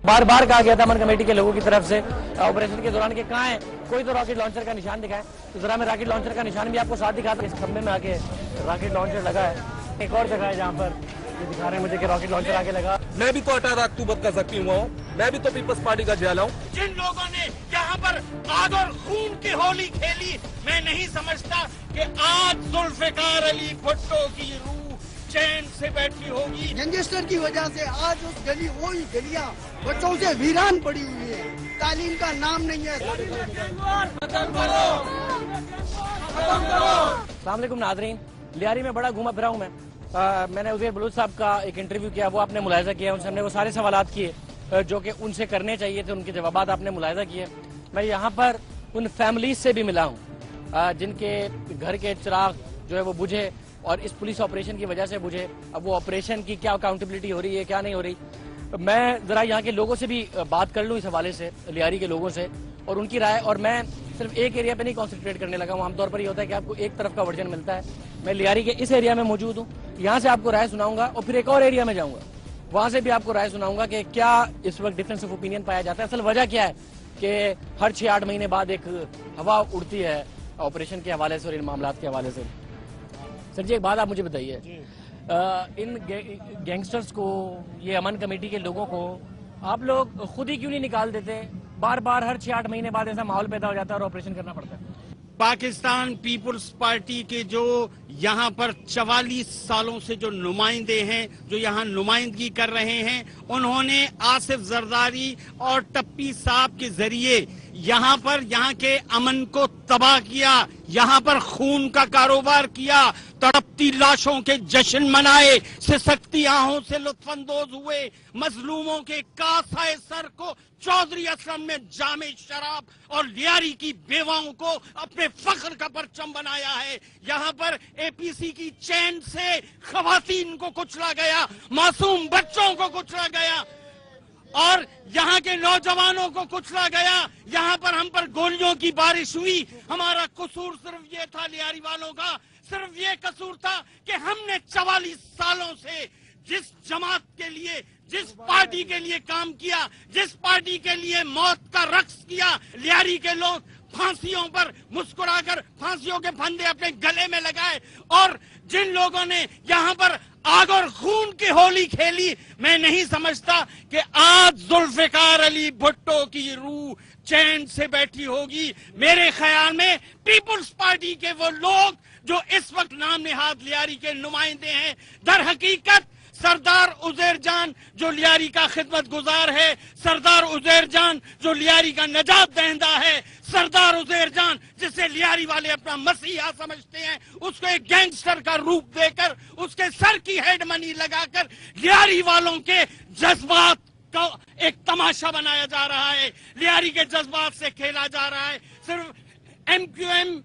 बार बार कहा गया था अमन कमेटी के लोगों की तरफ से ऑपरेशन के दौरान कि कहाँ है, कोई तो रॉकेट लॉन्चर का निशान दिखाए। तो जरा मैं रॉकेट लॉन्चर का निशान भी आपको साथ दिखाता। इस खंबे में आके रॉकेट लॉन्चर लगा है। एक और जगह है जहाँ पर ये दिखा रहे हैं मुझे कि रॉकेट लॉन्चर आके लगा। मैं भी तो 18 अक्टूबर का जख्मी हुआ हूँ, मैं भी तो पीपल्स पार्टी का जिला हूँ। जिन लोगों ने यहाँ पर आग और खून की होली खेली, मैं नहीं समझता कि आज जुल्फिकार अली भुट्टो की रूह चैन से बैठी होगी। गैंगस्टर की वजह से आज उस गली वही गलियां बच्चों से वीरान पड़ी हुई है, तालीम का नाम नहीं है। अस्सलाम वालेकुम नाज़रीन, लियारी में बड़ा घूमा फिरा हूँ मैं। मैंने उज़ैर बलूच साहब का एक इंटरव्यू किया, वो आपने मुलाहिजा किया, उनसे हमने वो सारे सवालात किए जो कि उनसे करने चाहिए थे, उनके जवाबात आपने मुलाहिजा किए। मैं यहाँ पर उन फैमिलीज से भी मिला हूँ जिनके घर के चिराग जो है वो बुझे और इस पुलिस ऑपरेशन की वजह से बुझे। अब वो ऑपरेशन की क्या अकाउंटेबिलिटी हो रही है, क्या नहीं हो रही, मैं जरा यहाँ के लोगों से भी बात कर लूँ इस हवाले से, लियारी के लोगों से और उनकी राय। और मैं सिर्फ एक एरिया पे नहीं कॉन्सेंट्रेट करने लगा हूँ। आमतौर पर ये होता है कि आपको एक तरफ का वर्जन मिलता है। मैं लियारी के इस एरिया में मौजूद हूँ, यहाँ से आपको राय सुनाऊंगा और फिर एक और एरिया में जाऊँगा, वहाँ से भी आपको राय सुनाऊंगा कि क्या इस वक्त डिफरेंस ऑफ ओपिनियन पाया जाता है। असल वजह क्या है कि हर 6-8 महीने बाद एक हवा उड़ती है ऑपरेशन के हवाले से और इन मामलों के हवाले से। सर जी, एक बात आप मुझे बताइए, इन गैंगस्टर्स को, ये अमन कमेटी के लोगों को आप लोग खुद ही क्यों नहीं निकाल देते? बार बार हर 6-8 महीने बाद ऐसा माहौल पैदा हो जाता है और ऑपरेशन करना पड़ता है। पाकिस्तान पीपुल्स पार्टी के जो यहाँ पर 44 सालों से जो नुमाइंदे हैं, जो यहाँ नुमाइंदगी कर रहे हैं, उन्होंने आसिफ जरदारी और टप्पी साहब के जरिए यहाँ के अमन को तबाह किया, यहाँ पर खून का कारोबार किया, तड़पती लाशों के जश्न मनाए, सिसकती आहों से लुत्फानंदोज हुए, मजलूमों के कासाए सर को चौधरी असलम ने जामे शराब और लियारी की बेवाओं को अपने फख्र का परचम बनाया है। यहाँ पर एपीसी की चैन से खवातीन को कुचला गया, मासूम बच्चों को कुचला गया और यहाँ के नौजवानों को कुचला गया। यहाँ पर हम पर गोलियों की बारिश हुई। हमारा कसूर सिर्फ ये था, लियारी वालों का सिर्फ ये कसूर था कि हमने 44 सालों से जिस जमात के लिए, जिस पार्टी के लिए काम किया, जिस पार्टी के लिए मौत का रक्स किया, लियारी के लोग फांसियों पर मुस्कुराकर फांसियों के फंदे अपने गले में लगाए और जिन लोगों ने यहाँ पर आग और खून की होली खेली, मैं नहीं समझता कि आज जुल्फिकार अली भुट्टो की रूह चैन से बैठी होगी। मेरे ख्याल में पीपुल्स पार्टी के वो लोग जो इस वक्त नाम निहाद लियारी के नुमाइंदे हैं, दर हकीकत सरदार उज़ैर जान जो लियारी का खिदमत गुजार है, सरदार उज़ैर जान जो लियारी का नजात दहिंदा है, सरदार उज़ैर जान जिसे लियारी वाले अपना मसीहा समझते हैं, उसको एक गैंगस्टर का रूप देकर, उसके सर की हेड मनी लगाकर लियारी वालों के जज्बात का एक तमाशा बनाया जा रहा है, लियारी के जज्बात से खेला जा रहा है। सिर्फ MQM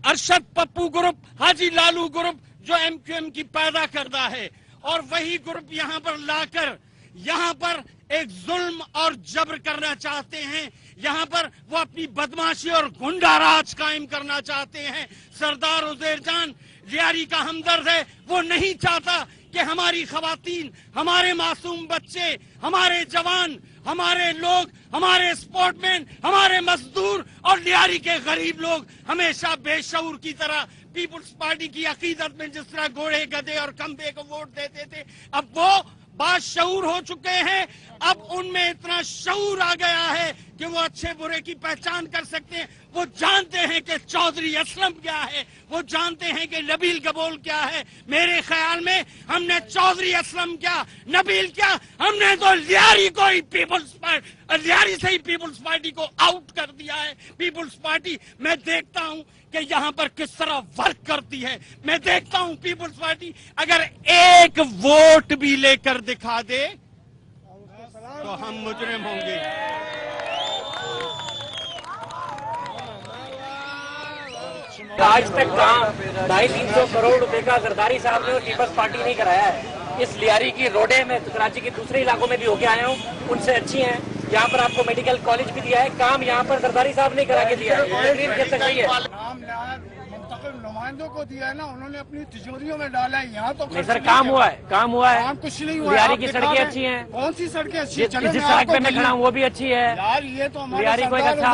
अरशद पप्पू ग्रुप, हाजी लालू ग्रुप जो MQM की पैदा करता है और वही ग्रुप यहाँ पर लाकर यहाँ पर एक जुल्म और जबर करना चाहते हैं, यहाँ पर वो अपनी बदमाशी और गुंडाराज कायम करना चाहते हैं। सरदार उज़ैर जान लियारी का हमदर्द है, वो नहीं चाहता कि हमारी खवातीन, हमारे मासूम बच्चे, हमारे जवान, हमारे लोग, हमारे स्पोर्टमैन, हमारे मजदूर और लियारी के गरीब लोग हमेशा बेशऊर की तरह पीपुल्स पार्टी की अकीदत में जिस तरह घोड़े, गधे और खंबे को वोट देते थे, अब वो बाशऊर हो चुके हैं। अब उनमें इतना शऊर आ गया है कि वो अच्छे बुरे की पहचान कर सकते हैं। वो जानते हैं कि चौधरी असलम क्या है, वो जानते हैं कि नबील गबोल क्या है। मेरे ख्याल में हमने चौधरी असलम क्या, नबील क्या, हमने तो लियारी को ही लियारी से ही पीपुल्स पार्टी को आउट कर दिया है। पीपुल्स पार्टी मैं देखता हूं कि यहाँ पर किस तरह वर्क करती है। मैं देखता हूं पीपुल्स पार्टी अगर एक वोट भी लेकर दिखा दे तो हम मुजरिम होंगे। आज तक काम 250-300 करोड़ रुपए का जरदारी साहब ने और पीपल्स पार्टी नहीं कराया है। इस लियारी की रोडें में कराची के दूसरे इलाकों में भी होके आया हूँ, उनसे अच्छी हैं। यहाँ पर आपको मेडिकल कॉलेज भी दिया है, काम यहाँ पर जरदारी साहब ने करा के दिया है। नुमाइंदों को दिया है ना, उन्होंने अपनी तिजोरियों में डाला है। यहाँ तो नहीं सर, काम हुआ है, काम हुआ है। काम कुछ नहीं हुआ। लियारी की सड़कें अच्छी हैं। कौन सी सड़कें अच्छी है? जिस सड़क पे मैं खड़ा हूँ वो भी अच्छी है यार, ये तो हमारे लियारी को एक अच्छा,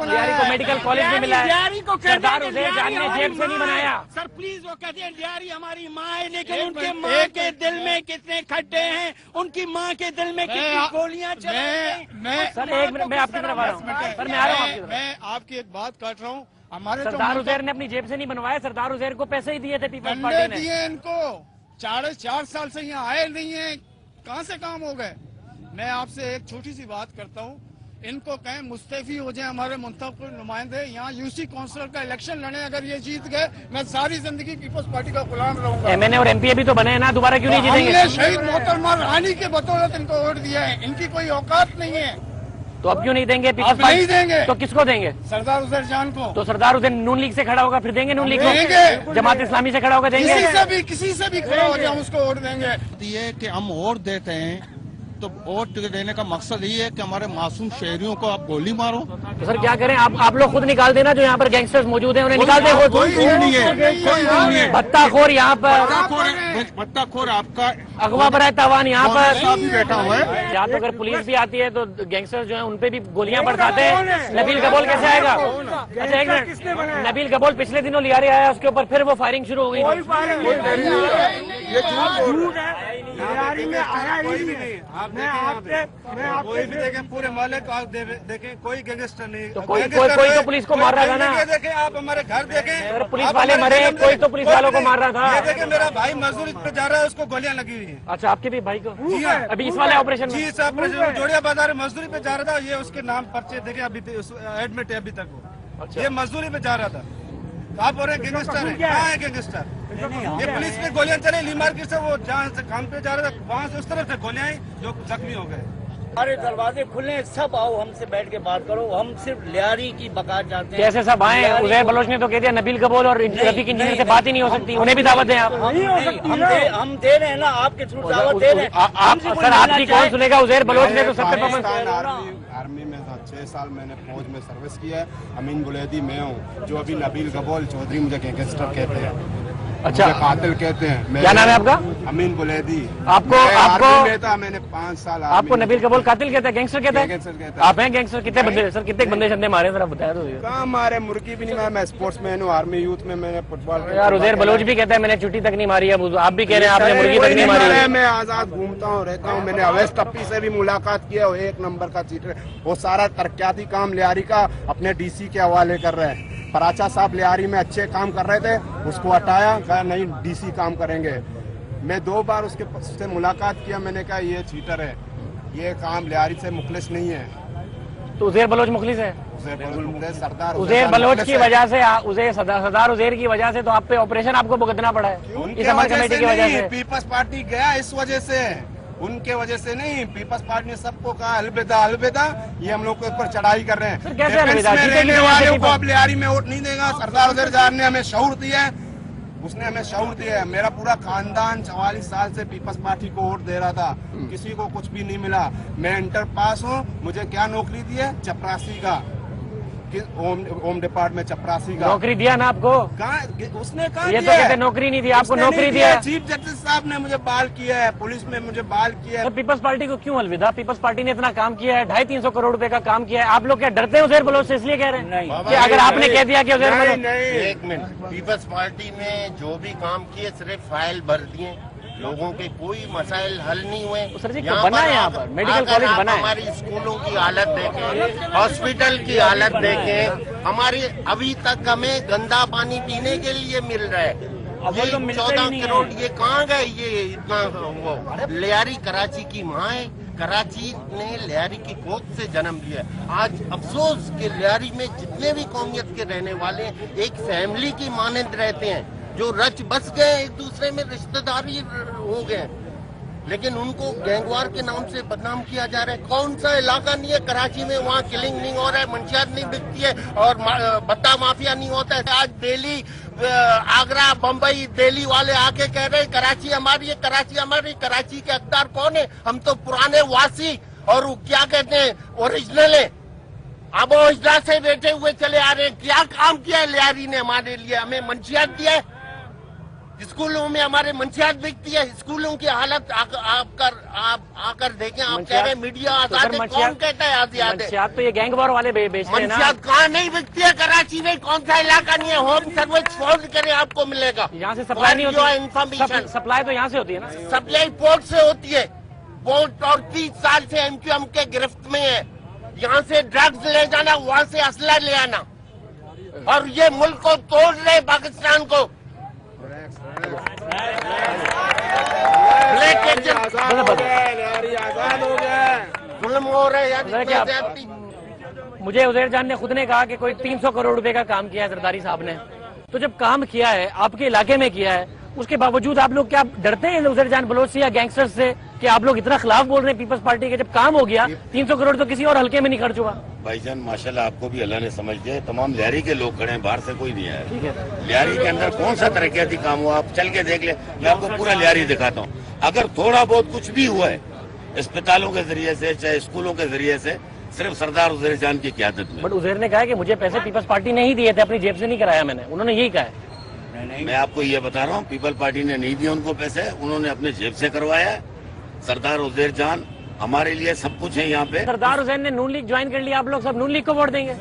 लियारी को मेडिकल कॉलेज भी मिला है। लियारी को सरदार उदय जान ने जेब से नहीं बनाया। सर प्लीज, वो कहते हैं लियारी हमारी माँ है, लेकिन उनके माँ के दिल में कितने खड्डे हैं, उनकी माँ के दिल में कितनी गोलियां चल रही हैं। सर एक मिनट, मैं आपकी तरफ आ रहा हूँ सर, मैं आ रहा हूँ आपकी तरफ। मैं आपकी एक बात काट रहा हूँ। हमारे सरदार उजैर ने अपनी जेब से नहीं बनवाया, सरदार उजैर को पैसे ही दिए थे पीपल्स डंडे पार्टी ने। दिए इनको। 4 साल से यहाँ आए नहीं है, कहाँ से काम हो गए? मैं आपसे एक छोटी सी बात करता हूँ, इनको कहें मुस्तैफी हो जाए हमारे मुंतखब नुमाइंदे। यहाँ यूसी काउंसिलर का इलेक्शन लड़े, अगर ये जीत गए मैं सारी जिंदगी पीपल्स पार्टी का गुलाम रहूंगा। एमएनए और एमपी भी तो बने हैं ना, दोबारा क्यों नहीं जीतेंगे? हमने शहीद मोहतरमा रानी के बदौलत इनको वोट दिया है, इनकी कोई औकात नहीं है। तो अब क्यों नहीं देंगे? अब नहीं देंगे। तो किसको देंगे? सरदार उजैर जान को। तो सरदार उदय नून लीग से खड़ा होगा, फिर देंगे नून लीग देंगे। को? जमात इस्लामी से खड़ा होगा, देंगे? किसी से भी खड़ा हो जाए हम उसको वोट देंगे। ये कि हम वोट देते हैं तो वोट देने का मकसद ये है कि हमारे मासूम शहरियों को आप गोली मारो। तो सर क्या करें? आप लोग खुद निकाल देना, जो यहाँ पर गैंगस्टर्स मौजूद हैं उन्हें निकाल दे। कोई नहीं है, भत्ताखोर यहाँ पर, भत्ताखोर आपका अगवा बराए तावान यहाँ पर भी बैठा हुआ है। या तो अगर पुलिस भी आती है तो गैंगस्टर्स जो है उनपे भी गोलियां बरसाते हैं। नबील गबोल कैसे आएगा? अच्छा एक मिनट, नबील गबोल पिछले दिनों लियारी आया, उसके ऊपर फिर वो फायरिंग शुरू हो गई। ये झूठ है। लियारी में आया ही नहीं। मैं आपके देखें, पूरे मोहल्ले को आप देखें, कोई गैंगस्टर नहीं। तो कोई तो पुलिस को मार रहा था ना। देखें, आप हमारे घर देखें, पुलिस वाले मरे, कोई तो पुलिस वालों को मार रहा था। देखें, मेरा भाई मजदूरी पे जा रहा है, उसको गोलियां लगी हुई है। अच्छा, आपके भी भाई को? जी हाँ। अभी इस वाले ऑपरेशन जी में? साहब, जोड़िया बाजार मजदूरी पे जा रहा था, ये उसके नाम पर्चे देखे, अभी एडमिट है अभी तक वो। अच्छा। ये मजदूरी पे जा रहा था। आप बोल रहे हैं गैंगस्टर है? कहाँ है गैंगस्टर? ये पुलिस पे गोलियां चले, ली मार्केट से वो जहाँ से काम पे जा रहा था, वहाँ से उस तरफ से गोलियां आई, जो जख्मी हो गए। हमारे दरवाजे खुले, सब आओ, हमसे बैठ के बात करो। हम सिर्फ लियारी की बका चाहते हैं। कैसे सब आए? उजैर बलोच ने तो कह दिया नबील गबोल और रफीक इंजीनियर से बात ही नहीं हो सकती, उन्हें भी दावत दें आप। हम दे रहे हैं ना, आपके थ्रू दावत दे रहे हैं। सर आपकी कौन सुनेगा? उजैर बलोच ने तो सबसे आर्मी में 6 साल मैंने फौज में सर्विस किया है। अमीन बुलैदी मैं हूँ, जो अभी नबील गबोल चौधरी मुझे गैंगस्टर कहते हैं। अच्छा, कातिल कहते हैं। क्या नाम है आपका? अमीन बुलैदी। आपको मैंने 5 साल। आपको नबील गबोल कातिल कहता है, गैंगस्टर कहता है? गैंगस्टर कहता है। आप हैं गैंगस्टर? कितने बंदे सर, कितने बंदे शंदे मारे सर, आप बताया तो। कहाँ मारे? मुर्गी भी नहीं मारे। मैं स्पोर्ट्स मैन हूँ, आर्मी यूथ में मैंने फुटबॉल। यार उजैर बलोच भी कहता है मैंने चुटी तक नहीं मारी, अब आप भी कह रहे हैं आपने मुर्गी तक नहीं मारी। मैं आजाद घूमता हूँ, रहता हूँ। मैंने अवैध टप्पी से भी मुलाकात किया, 1 नंबर का चीटर। वो सारा तरक्याती काम लियारी का अपने डीसी के हवाले कर रहे हैं। पराचा साहब लियारी में अच्छे काम कर रहे थे, उसको हटाया, कहा नहीं डीसी काम करेंगे। मैं 2 बार उससे मुलाकात किया, मैंने कहा ये चीटर है, ये काम लियारी से मुखलिस नहीं है। तो उजैर बलोच मुखलिस है? सरदार उजैर बलोच की वजह से, सरदार उजैर की वजह से तो आप पे ऑपरेशन आपको भुगतना पड़ा है इस हमारी कमेटी की वजह से। पीपल्स पार्टी गया इस वजह से, उनके वजह से नहीं। पीपल्स पार्टी ने सबको कहा अलविदा अलविदा, ये हम लोग के ऊपर चढ़ाई कर रहे हैं। कैसे अलविदा? रहने वालों को अब लियारी में वोट नहीं देगा। सरदार उजैर जान ने हमें शऊर दिया है, उसने हमें शऊर दिया है। मेरा पूरा खानदान 44 साल से पीपल्स पार्टी को वोट दे रहा था, किसी को कुछ भी नहीं मिला। मैं इंटर पास हूँ, मुझे क्या नौकरी दी है? चपरासी का, होम डिपार्टमेंट चपरासी का। नौकरी दिया ना आपको? उसने कहा ये तो कहते नौकरी नहीं दी, आपको नौकरी दिया। चीफ जस्टिस साहब ने मुझे बाल किया है, पुलिस में मुझे बाल किया है। तो पीपल्स पार्टी को क्यों अलविदा? पीपल्स पार्टी ने इतना काम किया है, 250-300 करोड़ रुपए का काम किया है। आप लोग क्या डरते हैं उजैर बलोच से, इसलिए कह रहे हैं कि अगर आपने कह दिया कि उजैर बलोच? एक मिनट, पीपल्स पार्टी ने जो भी काम किए सिर्फ फाइल भर दिए, लोगों के कोई मसाइल हल नहीं हुए। सर जी बना है यहाँ पर मेडिकल कॉलेज बना है। हमारी स्कूलों की हालत देखें, हॉस्पिटल की हालत देखें, हमारी अभी तक हमें गंदा पानी पीने के लिए मिल रहा है। ये 14 करोड़ ये कहाँ गए? ये इतना वो लियारी कराची की माँ है, कराची ने लियारी की गोद से जन्म लिया। आज अफसोस कि लियारी में जितने भी कौमियत के रहने वाले एक फैमिली की मानंद रहते हैं, जो रच बस गए, एक दूसरे में रिश्तेदारी हो गए, लेकिन उनको गैंगवार के नाम से बदनाम किया जा रहा है। कौन सा इलाका नहीं है कराची में वहाँ किलिंग नहीं हो रहा है, मंशियात नहीं बिकती है और भत्ता माफिया नहीं होता है। आज दिल्ली, आगरा, बम्बई, दिल्ली वाले आके कह रहे हैं कराची हमारी है, कराची हमारी। कराची के हकदार कौन है? हम तो पुराने वासी और क्या कहते हैं ओरिजिनल है। अब ओजदा से बैठे हुए चले आ रहे हैं। क्या काम किया है लियारी ने हमारे लिए? हमें मंशियात दिया है, स्कूलों में हमारे मंशियात बिकती है। स्कूलों की हालत आप आकर देखें। आप कह रहे हैं मीडिया आजाद है, कौन कहता है आजाद है? मंशियात तो ये गैंग वॉर वाले बेचते हैं ना। मंशियात कहाँ नहीं बिकती है? कराची में कौन सा इलाका नहीं है? होम सर्विस फोन करें आपको मिलेगा। यहाँ से सप्लाई नहीं होती, इन्फॉर्मेशन सप्लाई तो यहाँ से होती है ना। सप्लाई पोर्ट से होती है। पोर्ट और 30 साल से एमक्यूएम के गिरफ्त में है। यहाँ से ड्रग्स ले जाना, वहाँ से असला ले आना, और ये मुल्क को तोड़ रहे पाकिस्तान को। ब्लैक एजेंट आजाद हो गया, जुल्म हो रहे हैं। मुझे उज़ैर जान ने खुद ने कहा कि कोई 300 करोड़ रुपए का काम किया है जरदारी साहब ने। तो जब काम किया है, आपके इलाके में किया है, उसके बावजूद आप लोग क्या डरते हैं उज़ैर जान बलोच से या गैंगस्टर्स से कि आप लोग इतना खिलाफ बोल रहे हैं पीपल्स पार्टी के? जब काम हो गया 300 करोड़ तो किसी और हल्के में नहीं खर्च हुआ। भाईजान माशाल्लाह आपको भी अल्लाह ने समझ दिया। तमाम लियारी के लोग खड़े हैं, बाहर से कोई नहीं आया। ठीक है, लियारी के अंदर कौन सा तरक्याती काम हुआ आप चल के देख ले। मैं आपको पूरा लियारी दिखाता हूँ। अगर थोड़ा बहुत कुछ भी हुआ है अस्पतालों के जरिए से, चाहे स्कूलों के जरिए से, सिर्फ सरदार उज़ैर जान की क़यादत में। बट उज़ैर ने कहा कि मुझे पैसे पीपल्स पार्टी ने ही दिए थे, अपनी जेब से नहीं कराया मैंने। उन्होंने यही कहा है। मैं आपको ये बता रहा हूँ, पीपल पार्टी ने नहीं दिया उनको पैसे, उन्होंने अपने जेब से करवाया है। सरदार उज़ैर जान हमारे लिए सब कुछ है यहाँ पे। सरदार हुसैन ने नून लीग ज्वाइन कर लिया, आप लोग सब नून लीग को वोट देंगे?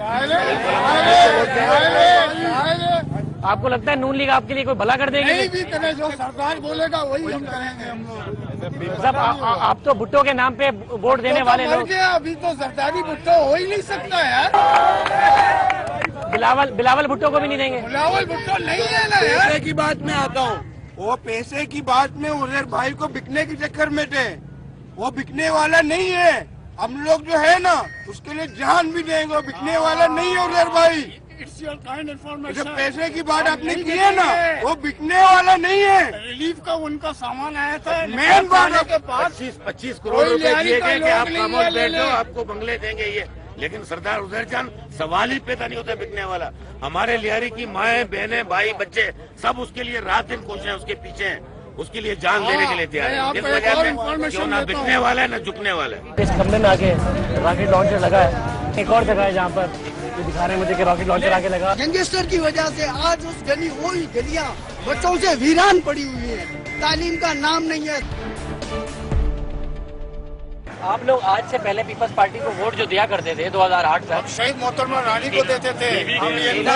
आपको लगता है नून लीग आपके लिए कोई भला कर देगी? नहीं भी करें, जो सरदार बोलेगा वही हम करेंगे। हम लोग सब आप तो भुट्टो के नाम पे वोट देने वाले लोग। अभी तो सरदारी भुट्टो हो ही नहीं सकता यार। बिलावल भुट्टो को भी नहीं देंगे? बिलावल भुट्टो नहीं है ना यार। पैसे की बात में आता हूँ, वो पैसे की बात में उज़ैर भाई को बिकने के चक्कर में थे। वो बिकने वाला नहीं है। हम लोग जो है ना उसके लिए जान भी देंगे। वो बिकने वाला नहीं है उज़ैर भाई। It's your kind information. जो पैसे की बात आपने की है ना, वो बिकने वाला नहीं है। रिलीफ का उनका सामान आया था मेन बात के पास। 25 करोड़ रुपए दिए गए कि आप खामोश बैठो, आपको बंगले देंगे ये। लेकिन सरदार उज़ैर जान सवाल ही पैदा नहीं होता बिकने वाला। हमारे लियारी की माएं, बहनें, भाई, बच्चे सब उसके लिए रात दिन कोशिश है, उसके पीछे हैं, उसके लिए जान देने के लिए तैयार है। इस वजह से क्यों ना बिकने वाला है ना झुकने वाला है। इस खंबे में आके रॉकेट लॉन्चर लगा है। एक और जगह है जहाँ पर ये दिखा रहे हैं मुझे कि रॉकेट लॉन्चर आके लगा। गैंगस्टर की वजह से आज उस गली हुई गलियां बच्चों से वीरान पड़ी हुई है। तालीम का नाम नहीं है। आप लोग आज से पहले पीपल्स पार्टी को वोट जो दिया करते थे 2008 तक, शहीद मोहतरमा रानी को देते थे। शहीद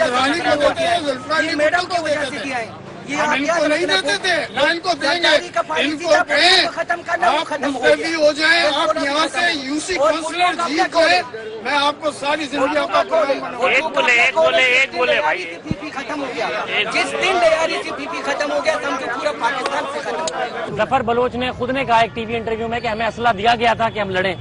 रानी को देते थे, मैडम को देते थे। हम इनको नहीं देते थे, ना इनको देंगे। इनको कहें आप मुस्तफी हो जाए, आप यहाँ से यूसी काउंसिलर जीत गए, मैं आपको सारी जिंदगी आपका एक बोले भाई। खत्म हो गया जिस दिन लियारी से पीपी खत्म हो गया, समझो पूरा पाकिस्तान से खत्म हो गया। जफर बलोच ने खुद ने कहा एक टीवी इंटरव्यू में कि हमें असला दिया गया था कि हम लड़ें।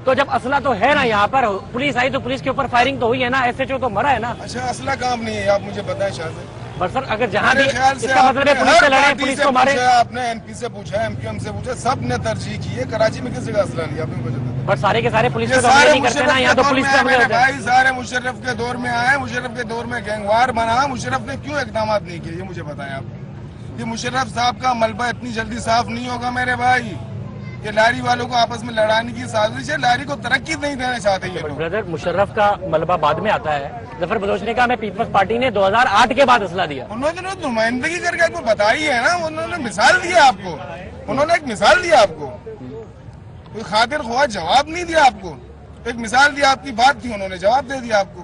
तो जब असला तो है ना, यहाँ पर पुलिस आई तो पुलिस के ऊपर फायरिंग तो हुई है ना, SHO तो मरा है ना। अच्छा, असला काम नहीं है, आप मुझे बताएं शायद। पर सर अगर जहाँ भी इसका मतलब है पुलिस से लड़े, पुलिस को मारे। आपने NP से पूछा, MQM से पूछा, सब ने तरजीह की है। कराची में किसी का असला नहीं, आपने मुझे पर सारे के सारे पुलिस को हमले नहीं करते ना, यहाँ तो पुलिस पे हमले होते हैं। भाई सारे मुशर्रफ के दौर में आए, मुशर्रफ के दौर में गैंगवार बना। मुशर्रफ ने क्यों इकदाम नहीं किए, ये मुझे बताएं आप। ये मुशर्रफ साहब का मलबा इतनी जल्दी साफ नहीं होगा मेरे भाई। ये लारी वालों को आपस में लड़ाने की साजिश है। लारी को तरक्की नहीं देना चाहते ये लोग। ब्रदर, मुशर्रफ का मलबा बाद में आता है। जफर बलोच ने कहा मैं पीपल्स पार्टी ने 2008 के बाद असला दिया। उन्होंने नुमाइंदगी करके आपको बताई है ना, उन्होंने मिसाल दिया आपको। उन्होंने एक मिसाल दिया आपको, कोई खातिर ख्वाह जवाब नहीं दिया आपको। एक मिसाल दिया, आपकी बात थी, उन्होंने जवाब दे दिया आपको।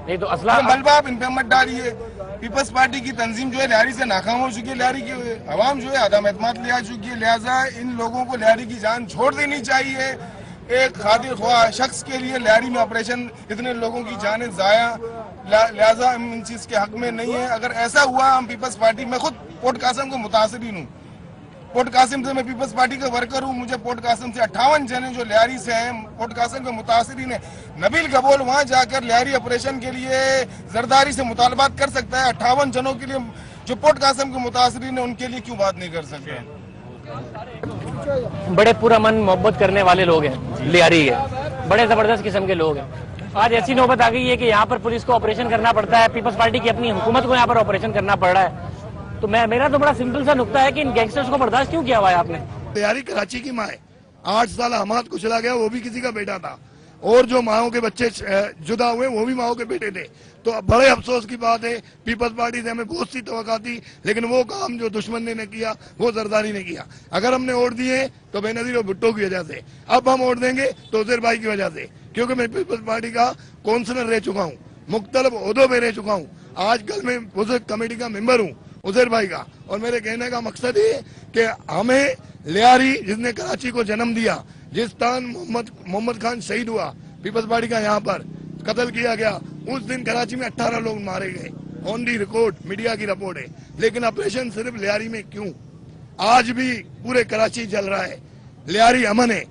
नहीं तो असला मलबा आप इन पे मत डालिए। पीपल्स पार्टी की तंजीम जो है लियारी से नाकाम हो चुकी है। लियारी की आवाम जो है आदम एतमाद ले आ चुकी है। लिहाजा इन लोगों को लियारी की जान छोड़ देनी चाहिए। एक खातिर ख्वाह शख्स के लिए लियारी में ऑपरेशन, इतने लोगों की जानें जाया, लिहाजा इन चीज के हक में नहीं है। अगर ऐसा हुआ, हम पीपल्स पार्टी में खुद पोर्ट कासिम को मुतासिरीन हूँ। पोर्ट कासिम से मैं पीपल्स पार्टी का वर्कर हूँ। मुझे पोर्ट कासिम से 58 जने जो लियारी से हैं, पोर्ट कासिम के मुतासिरीन है। नबील कबोल वहाँ जाकर लियारी ऑपरेशन के लिए जरदारी से मुतालबात कर सकता है। 58 जनों के लिए जो पोर्ट कासिम के मुतासिरीन है, उनके लिए क्यों बात नहीं कर सकते? बड़े पूरा मन मोहब्बत करने वाले लोग हैं लियारी के, बड़े जबरदस्त किस्म के लोग हैं। आज ऐसी नौबत आ गई है कि यहाँ पर पुलिस को ऑपरेशन करना पड़ता है, पीपल्स पार्टी की अपनी हुकूमत को यहाँ पर ऑपरेशन करना पड़ रहा है। तो मेरा तो बड़ा सिंपल सा नुकता है कि इन गैंगस्टर्स को बर्दाश्त क्यों किया हुआ है आपने? लियारी कराची की माँ है, 8 साल हमाद को चला गया, वो भी किसी का बेटा था, और जो माओ के बच्चे जुदा हुए वो भी माओ के बेटे थे। तो बड़े अफसोस की बात है, पीपल्स पार्टी से हमें बहुत सी तवक्का थी, लेकिन वो काम जो दुश्मन ने किया वो जरदारी ने किया। अगर हमने वोट दिए तो बेनजीर और भुट्टो की वजह से, अब हम वोट देंगे तो उजैर भाई की वजह से, क्योंकि मैं पीपल्स पार्टी का काउंसलर रह चुका हूँ, मुख्तलिफ ओहदों में रह चुका हूँ, आजकल मैं उस कमेटी का मेंबर हूँ उजैर भाई का। और मेरे कहने का मकसद ये कि हमें लियारी जिसने कराची को जन्म दिया, जिस स्थान मोहम्मद खान शहीद हुआ, पीपल्स पार्टी का यहाँ पर कत्ल किया गया, उस दिन कराची में 18 लोग मारे गए, ऑन दी रिकॉर्ड, मीडिया की रिपोर्ट है। लेकिन ऑपरेशन सिर्फ लियारी में क्यों? आज भी पूरे कराची जल रहा है, लियारी अमन है,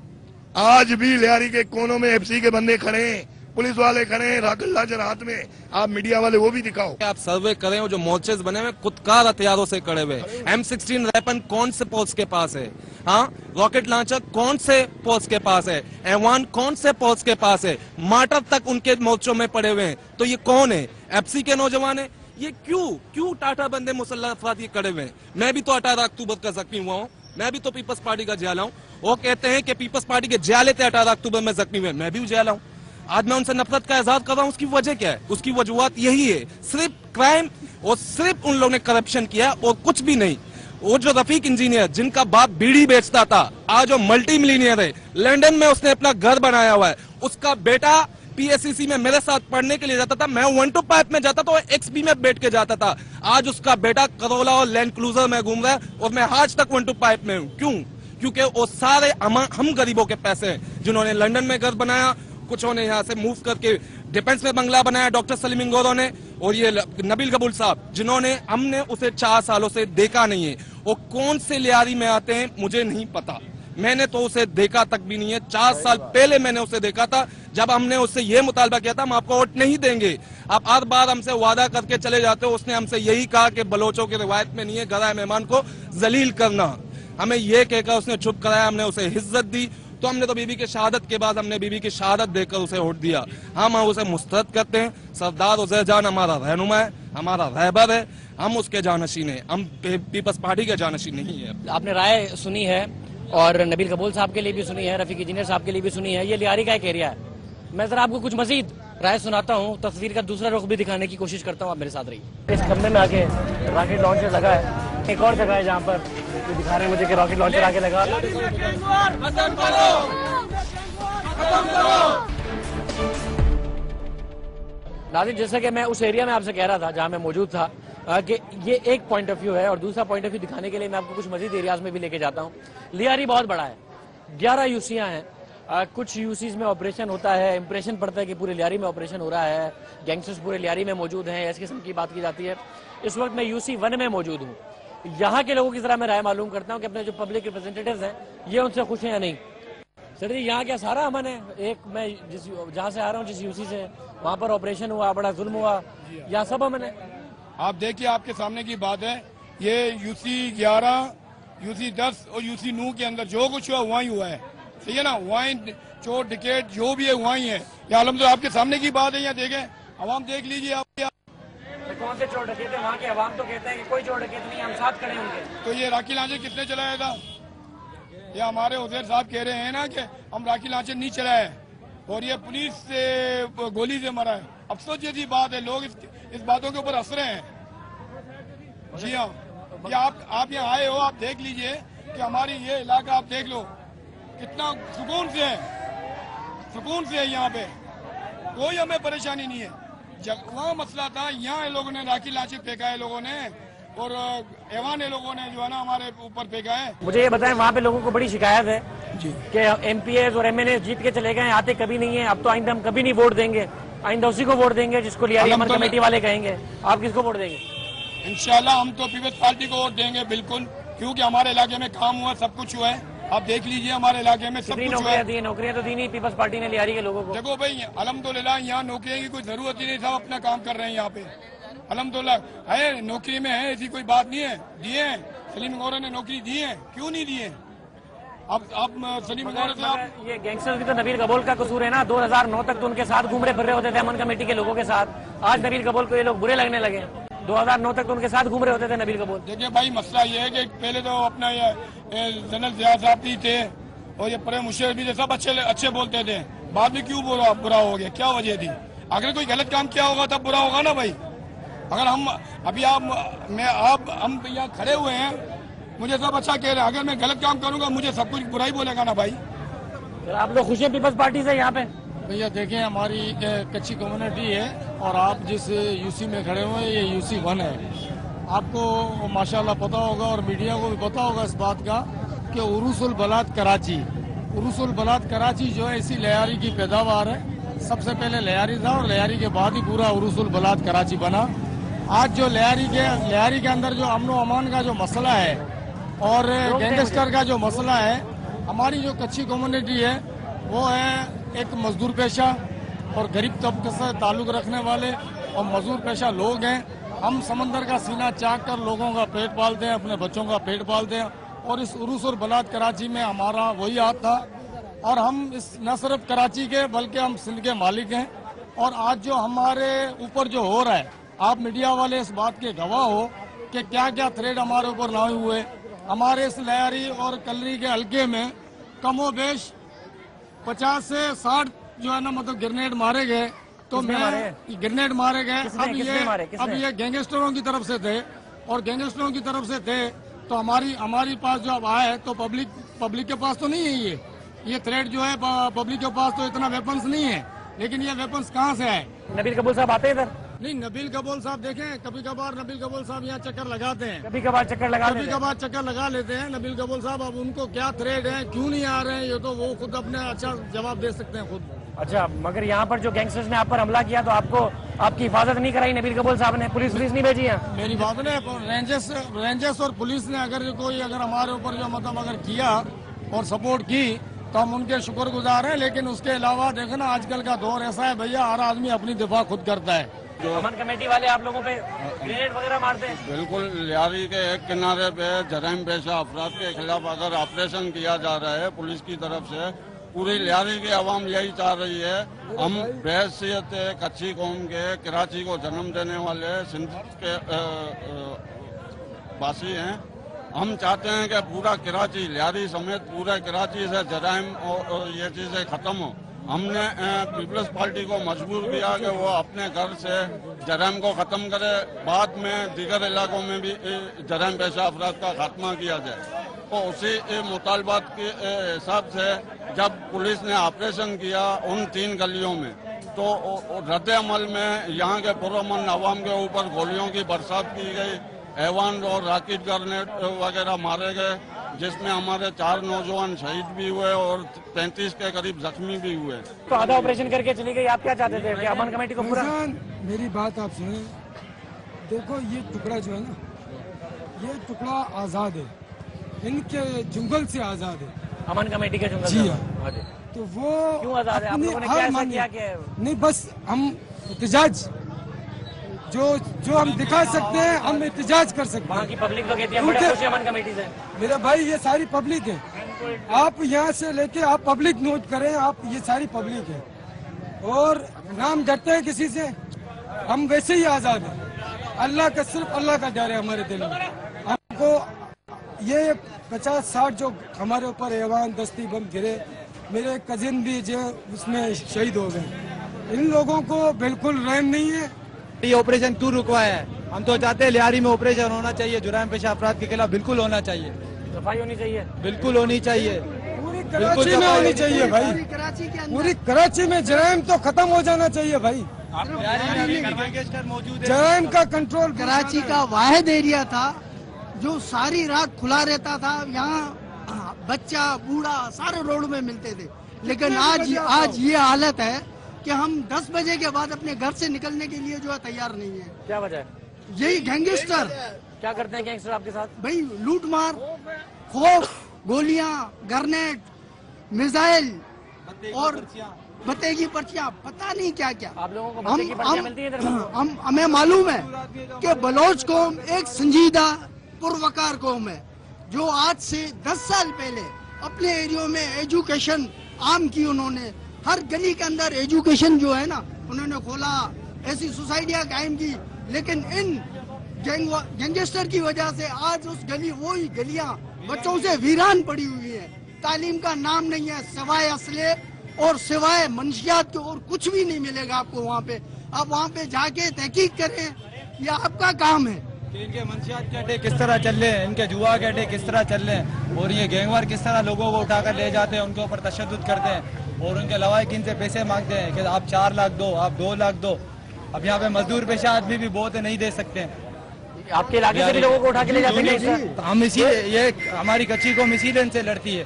आज भी लियारी के कोनों में एफसी के बंदे खड़े हैं, पुलिस वाले खड़े हैं, राकेश लाजर हाथ में, आप मीडिया वाले वो भी दिखाओ। आप सर्वे करें, जो मोर्चेज बने हुए खुदकार हथियारों से खड़े हुए, M16 वेपन कौन से पोस्ट के पास है, हाँ, रॉकेट लॉन्चर कौन से पोस्ट के पास है, M1 कौन से पोस्ट के पास है, मार्टर तक उनके मोर्चों में पड़े हुए हैं। तो ये कौन है? एफसी के नौजवान है। ये क्यों टाटा बंदे मुसल्लह अफराद ये खड़े हुए हैं? मैं भी तो 18 अक्टूबर का जख्मी हुआ हूँ, मैं भी तो पीपल्स पार्टी का जियाला हूँ। वो कहते हैं कि पीपल्स पार्टी के जियाले थे 18 अक्टूबर में जख्मी हुए, मैं भी जियाला हूँ। आज मैं उनसे नफरत का इजहार कर रहा हूँ, उसकी वजह क्या है? उसकी वजूहत यही है, सिर्फ क्राइम, और सिर्फ उन लोगों ने करप्शन किया और कुछ भी नहीं। वो जो रफीक इंजीनियर जिनका बाप बीड़ी बेचता था, आज वो मल्टी मिलीनियर है, लंदन में उसने अपना घर बनाया हुआ है, उसका बेटा PSCC में मेरे साथ पढ़ने के लिए जाता था, मैं 125 में जाता था, XB में बैठ के जाता था। आज उसका बेटा करोला और लैंड क्रूजर में घूम रहा है और मैं आज तक 125 में हूँ। क्यों? क्योंकि वो सारे हम गरीबों के पैसे हैं, जिन्होंने लंदन में घर बनाया, कुछ ने यहाँ से मूव करके डिफेंस में बंगला बनाया, डॉक्टर सलीम इंगोरो ने, और ये नबील कबूल साहब, जिन्होंने हमने उसे 4 सालों से देखा नहीं है। वो कौन से लियारी में आते हैं मुझे नहीं पता, मैंने तो उसे देखा तक भी नहीं है। 4 साल पहले मैंने उसे देखा था, जब हमने उससे ये मुतालबा किया था हम आपको वोट नहीं देंगे। आप हर बार हमसे वादा करके चले जाते हो। उसने हमसे यही कहा कि बलोचों की रिवायत में नहीं है गराए मेहमान को जलील करना, हमें ये कहकर उसने चुप कराया, हमने उसे इज्जत दी। तो हमने तो बीबी की शहादत के बाद हमने बीबी की शहादत देकर उसे वोट दिया। हम उसे मुस्तरद करते हैं। सरदार उजैर जान हमारा रहनुमा है, हमारा रहबर है, हम उसके जानशीन हैं, हम पीपल्स पार्टी के जानशीन नहीं है। आपने राय सुनी है और नबील कबूल साहब के लिए भी सुनी है, रफीक इंजीनियर साहब के लिए भी सुनी है। ये लियारी का एक एरिया है। मैं जरा आपको कुछ मजीद राय सुनाता हूँ, तस्वीर का दूसरा रुख भी दिखाने की कोशिश करता हूँ, आप मेरे साथ रहिए। इस खंबे में आके रॉकेट लॉन्चर लगा है, एक और जगह है जहाँ पर तो दिखा रहे हैं मुझे कि रॉकेट लॉन्चर आके लगा। नाज़रीन, जैसा कि मैं उस एरिया में आपसे कह रहा था जहाँ मैं मौजूद था कि ये एक पॉइंट ऑफ व्यू है, और दूसरा पॉइंट ऑफ व्यू दिखाने के लिए मैं आपको कुछ मजीद एरियाज में भी लेके जाता हूँ। लियारी बहुत बड़ा है, 11 यूसियाँ हैं, कुछ यूसीज में ऑपरेशन होता है, इंप्रेशन पड़ता है कि पूरे लियारी में ऑपरेशन हो रहा है, गैंगस्टर्स पूरे लियारी में मौजूद हैं, इस किस्म की बात की जाती है। इस वक्त मैं UC 1 में मौजूद हूँ। यहाँ के लोगों की जरा मैं राय मालूम करता हूँ कि अपने जो पब्लिक रिप्रेजेंटेटिव्स हैं ये उनसे खुश हैं या नहीं। सर जी, यहाँ क्या सारा अमन है? एक मैं जिस जहाँ से आ रहा हूँ, जिस UC से, वहाँ पर ऑपरेशन हुआ, बड़ा जुल्म हुआ, यहाँ सब अमन है? आप देखिए, आपके सामने की बात है, ये UC 11, UC 10 और UC 9 के अंदर जो कुछ हुआ वहीं हुआ है, सही है ना? वहीं चोर डिकेट जो भी है वहीं है। या आलम तो आपके सामने की बात है, यहाँ देखें, अवाम देख लीजिए आप। तो कौन से चोर डकैत है? वहाँ के अवाम तो कहते हैं कि कोई चोर डकैत नहीं, हम साथ खड़े होंगे। तो ये राखी लांचर किसने चलाया था? ये हमारे उजैर साहब कह रहे हैं ना कि हम राखी लांचर नहीं चलाए, और ये पुलिस से गोली से मरा है। अफसोस जैसी बात है, लोग इस बातों के ऊपर हंस रहे हैं। जी हाँ, ये आप यहाँ आए हो, आप देख लीजिए कि हमारी ये इलाका आप देख लो कितना सुकून से है, सुकून से है। यहाँ पे कोई हमें परेशानी नहीं है। वहाँ मसला था, यहाँ लोगों ने राखी लांचर फेंका है लोगों ने, और एवान लोगों ने जो है ना हमारे ऊपर फेंका है। मुझे ये बताएं, वहाँ पे लोगों को बड़ी शिकायत है कि MPs और MNA जीत के चले गए, आते कभी नहीं है, अब तो आइंदा हम कभी नहीं वोट देंगे, आइंदा उसी को वोट देंगे जिसको लियारी अमन कमेटी वाले कहेंगे। आप किसको वोट देंगे? इंशाल्लाह हम तो पीपल्स पार्टी को वोट देंगे बिल्कुल, क्योंकि हमारे इलाके में काम हुआ, सब कुछ हुआ है। आप देख लीजिए हमारे इलाके में सब कुछ हुआ है। नौकरियां तो दी नहीं पीपल्स पार्टी ने लियारी के लोगों को। देखो भाई, अल्हम्दुलिल्लाह यहाँ नौकरियों की कोई जरूरत ही नहीं, सब अपना काम कर रहे हैं यहाँ पे। अल्हम्दुलिल्लाह है, नौकरी में है, ऐसी कोई बात नहीं है। दिए हैं, सलीम इंगोरो ने नौकरी दी है, क्यों नहीं दिए? अब सलीम इंगोरो से ये गैंगस्टर्स भी तो नबील कबूल का कसूर है ना। 2009 तक तो उनके साथ घूम रहे फिर रहे होते थे अमन कमेटी के लोगों के साथ। आज नबील कबूल को ये लोग बुरे लगने लगे। 2009 तक तो उनके साथ घूम रहे होते थे नबील कबूल। देखिए भाई, मसला ये है कि पहले तो अपना जनरल जिया साहब भी थे, और ये प्रेम मुशर्रफ भी सब अच्छे बोलते थे, बाद में क्यों बुरा हो गया, क्या वजह थी? अगर कोई गलत काम किया होगा तब बुरा होगा ना भाई। अगर हम अभी हम यहाँ खड़े हुए हैं, मुझे सब अच्छा कह रहे हैं, अगर मैं गलत काम करूंगा मुझे सब कुछ बुरा ही बोलेगा ना भाई। तो आप लोग खुश हैं पीपल्स पार्टी से यहाँ पे? भैया देखिए, हमारी कच्ची कम्युनिटी है और आप जिस यूसी में खड़े हुए हैं ये यूसी 1 है। आपको माशाल्लाह पता होगा और मीडिया को भी पता होगा इस बात का कि उरूसुल बलाद कराची जो है इसी लियारी की पैदावार है। सबसे पहले लियारी था और लियारी के बाद ही पूरा उरूसुल बलाद कराची बना। आज जो लियारी के अंदर जो अमन अमान का जो मसला है और गैंगस्टर का जो मसला है, हमारी जो कच्ची कम्युनिटी है वो है एक मजदूर पेशा और गरीब तबके से ताल्लुक रखने वाले और मजदूर पेशा लोग हैं। हम समंदर का सीना चाक कर लोगों का पेट पालते हैं, अपने बच्चों का पेट पालते हैं और इस उरूस और बलाद कराची में हमारा वही हाथ था। और हम इस न सिर्फ कराची के बल्कि हम सिंध के मालिक हैं। और आज जो हमारे ऊपर जो हो रहा है, आप मीडिया वाले इस बात के गवाह हो कि क्या क्या थ्रेड हमारे ऊपर ना हुए। हमारे इस लियारी और कलरी के हल्के में कमोबेश 50 से 60 जो है ना मतलब ग्रेनेड मारे गए। तो ग्रेनेड मारे गए। अब ये गैंगस्टरों की तरफ से थे और गैंगस्टरों की तरफ से थे तो हमारी पास जो अब आए तो पब्लिक के पास तो नहीं है ये थ्रेड जो है पब्लिक के पास तो इतना वेपन्स नहीं है। लेकिन ये वेपन्स कहाँ से आए? नबील कबूल साहब आते हैं इधर? नहीं, नबील कबूल साहब देखें, कभी कभार नबील कबूल साहब यहाँ चक्कर लगाते हैं, कभी कभार चक्कर लगा लेते हैं नबील कबूल साहब। अब उनको क्या थ्रेड है, क्यों नहीं आ रहे हैं, ये तो वो खुद अपने अच्छा जवाब दे सकते हैं खुद। अच्छा, मगर यहाँ पर जो गैंगस्टर्स ने आप पर हमला किया तो आपकी हिफाजत नहीं कराई नबील कबूल साहब ने? पुलिस नहीं भेजी है? मेरी बात ने रेंजर्स और पुलिस ने अगर हमारे ऊपर जो मतलब अगर किया और सपोर्ट की तो हम उनके शुक्रगुजार हैं। लेकिन उसके अलावा देखे ना, आजकल का दौर ऐसा है भैया, हर आदमी अपनी दिफा खुद करता है। अमन कमेटी वाले आप लोगों पे ग्रेनेड वगैरह मारते हैं? बिल्कुल, लियारी के एक किनारे पे जराइम पेशा अफराद के खिलाफ अगर ऑपरेशन किया जा रहा है पुलिस की तरफ से, पूरी लियारी की आवाम यही चाह रही है। हम बहसीयत कच्ची कौम के कराची को जन्म देने वाले सिंध के वासी हैं। हम चाहते हैं कि पूरा कराची, लियारी समेत पूरे कराची से जराइम और ये चीजें खत्म हो। हमने पीपल्स पार्टी को मजबूर किया कि वो अपने घर से जराइम को खत्म करे, बाद में दीगर इलाकों में भी जराइम पेशा अफराद का खात्मा किया जाए। तो उसी मुतालबात के हिसाब से जब पुलिस ने ऑपरेशन किया उन 3 गलियों में, तो रद्द अमल में यहाँ के पुरअमन अवाम के ऊपर गोलियों की बरसात की गई, एवान और रॉकेट ग्रेनेड वगैरह मारे गए, जिसमें हमारे 4 नौजवान शहीद भी हुए और 35 के करीब जख्मी भी हुए। तो आधा ऑपरेशन करके चली गई, आप क्या चाहते थे कि अमन कमेटी को पूरा? मेरी बात आप सुने, देखो ये टुकड़ा जो है ना, ये टुकड़ा आजाद है, इनके जंगल से आजाद है, अमन कमेटी के जंगल जी से। तो वो क्यों आजाद है? आप लोगों ने क्या ऐसा किया कि नहीं, बस हम एहतजाज जो हम दिखा सकते हैं, हम एहतजाज कर सकते हैं। वहाँ की पब्लिक तो कहती है बड़ा खुश है अमन कमेटी से। मेरा भाई, ये सारी पब्लिक है, आप यहाँ से लेके आप पब्लिक नोट करें, आप ये सारी पब्लिक है और नाम डरते हैं किसी से, हम वैसे ही आजाद हैं। अल्लाह का, सिर्फ अल्लाह का डर है हमारे दिल में। हमको ये 50-60 जो हमारे ऊपर एवान दस्ती बम गिरे, मेरे कजिन भी जो उसमें शहीद हो गए, इन लोगों को बिल्कुल रहम नहीं है। ये ऑपरेशन क्यों रुकवाया है? हम तो चाहते हैं लियारी में ऑपरेशन होना चाहिए, जुराइम पेशा अफराद के खिलाफ बिल्कुल होना चाहिए, सफाई होनी चाहिए, बिल्कुल होनी चाहिए, पूरी कराची में होनी चाहिए भाई, पूरी कराची में जराइम तो खत्म हो जाना चाहिए भाई। जराइम का कंट्रोल, कराची का वाहिद एरिया था जो सारी रात खुला रहता था, यहाँ बच्चा बूढ़ा सारे रोड में मिलते थे। लेकिन आज ये हालत है कि हम 10 बजे के बाद अपने घर से निकलने के लिए जो है तैयार नहीं है। क्या वजह है? यही गैंगस्टर। क्या करते हैं गैंगस्टर आपके साथ? भाई लूट मार, खौफ, गोलियां, ग्रेनेड, मिसाइल और बत्ते की पर्चियां, पता नहीं क्या क्या। आप लोगों को बत्ते की पर्चियां मिलती हैं? हमें मालूम है कि बलोच कौम एक संजीदा पुरवकार कौम है जो आज से 10 साल पहले अपने एरियो में एजुकेशन आम की, उन्होंने हर गली के अंदर एजुकेशन जो है ना उन्होंने खोला, ऐसी सोसाइटियां कायम की। लेकिन इन गैंगस्टर की वजह से आज उस गली, वही गलियां बच्चों से वीरान पड़ी हुई है। तालीम का नाम नहीं है, सिवाय असले और सिवाय मंशियात के और कुछ भी नहीं मिलेगा आपको वहाँ पे। आप वहाँ पे जाके तहकीक करें, ये आपका काम है कि इनके मंशियात के अड्डे किस तरह चल रहे हैं, इनके जुआ के अड्डे किस तरह चल रहे हैं, और ये गैंगवार किस तरह लोगों को उठाकर ले जाते हैं, उनके ऊपर तशद्दुद करते हैं और उनके लवाहिकीन से पैसे मांगते हैं कि आप 4 लाख दो, आप 2 लाख दो। अब यहाँ पे मजदूर पेशा आदमी भी बहुत है, नहीं दे सकते। आपके इलाके से भी लोगों को उठा के ले जाते हैं? हम इसीलिए, ये हमारी कच्ची कौम इसीलिए इनसे लड़ती है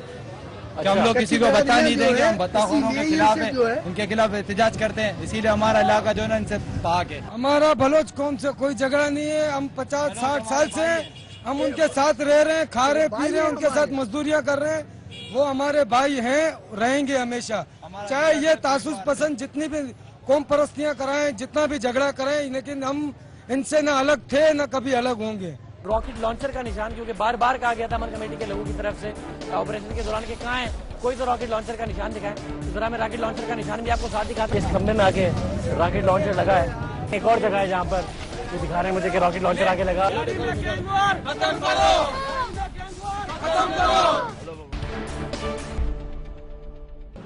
कि हम लोग किसी को बता नहीं देंगे, हम बताखोरों के खिलाफ है, उनके खिलाफ एहतजाज करते हैं, इसीलिए हमारा इलाका जो है ना इनसे पाक है। हमारा बलोच कौम से कोई झगड़ा नहीं है, हम 50-60 साल से हम उनके साथ रह रहे हैं, खा रहे पी रहे हैं, उनके साथ मजदूरियां कर रहे हैं, वो हमारे भाई हैं, रहेंगे हमेशा। चाहे ये तासुस पसंद जितनी भी कौम परस्तियां कराएं, जितना भी झगड़ा कराएं, लेकिन हम इनसे न अलग थे न कभी अलग होंगे। रॉकेट लॉन्चर का निशान, क्योंकि बार बार कहा गया था अमन कमेटी के लोगों की तरफ से ऑपरेशन के दौरान कि कहाँ है, कोई तो रॉकेट लॉन्चर का निशान दिखाएं। तो जरा मैं रॉकेट लॉन्चर का निशान भी आपको साथ दिखाते हैं। इस खंबे में आके रॉकेट लॉन्चर लगा है। एक और जगह है जहाँ पर ये दिखा रहे हैं मुझे कि रॉकेट लॉन्चर आके लगा।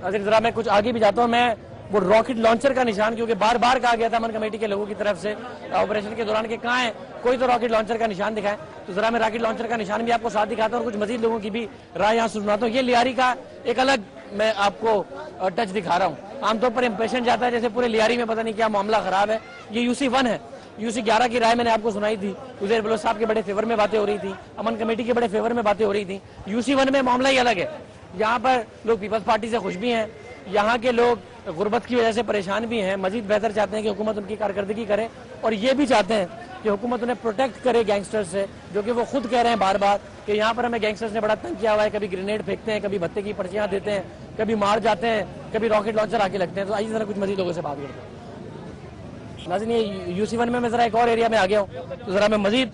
अगर जरा मैं कुछ आगे भी जाता हूँ, मैं वो रॉकेट लॉन्चर का निशान, क्योंकि बार बार कहा गया था अमन कमेटी के लोगों की तरफ से ऑपरेशन के दौरान के कहाँ है, कोई तो रॉकेट लॉन्चर का निशान दिखाएं। तो जरा मैं रॉकेट लॉन्चर का निशान भी आपको साथ दिखाता हूँ और कुछ मजीद लोगों की भी राय यहाँ सुनाता हूँ। ये लियारी का एक अलग मैं आपको टच दिखा रहा हूँ। आमतौर पर इंप्रेशन जाता है जैसे पूरे लियारी में पता नहीं क्या मामला खराब है। ये UC1 है। UC11 की राय मैंने आपको सुनाई थी, उज़ैर बलोच साहब के बड़े फेवर में बातें हो रही थी, अमन कमेटी के बड़े फेवर में बातें हो रही थी। UC1 में मामला ही अलग है। यहाँ पर लोग पीपल्स पार्टी से खुश भी हैं, यहाँ के लोग गुर्बत की वजह से परेशान भी हैं, मजीद बेहतर चाहते हैं कि हुकूमत उनकी कारकर्दगी करे और ये भी चाहते हैं कि हुकूमत उन्हें प्रोटेक्ट करे गैंगस्टर्स से, जो कि वो खुद कह रहे हैं बार बार कि यहाँ पर हमें गैंगस्टर्स ने बड़ा तंग किया हुआ है। कभी ग्रेनेड फेंकते हैं, कभी भत्ते की पर्चियाँ देते हैं, कभी मार जाते हैं, कभी रॉकेट लॉन्चर आके लगते हैं। तो आइए जरा कुछ मजीद लोगों से बात करते हैं। नाज़रीन, ये UC1 में मैं जरा एक और एरिया में आ गया हूँ, तो जरा मैं मजीद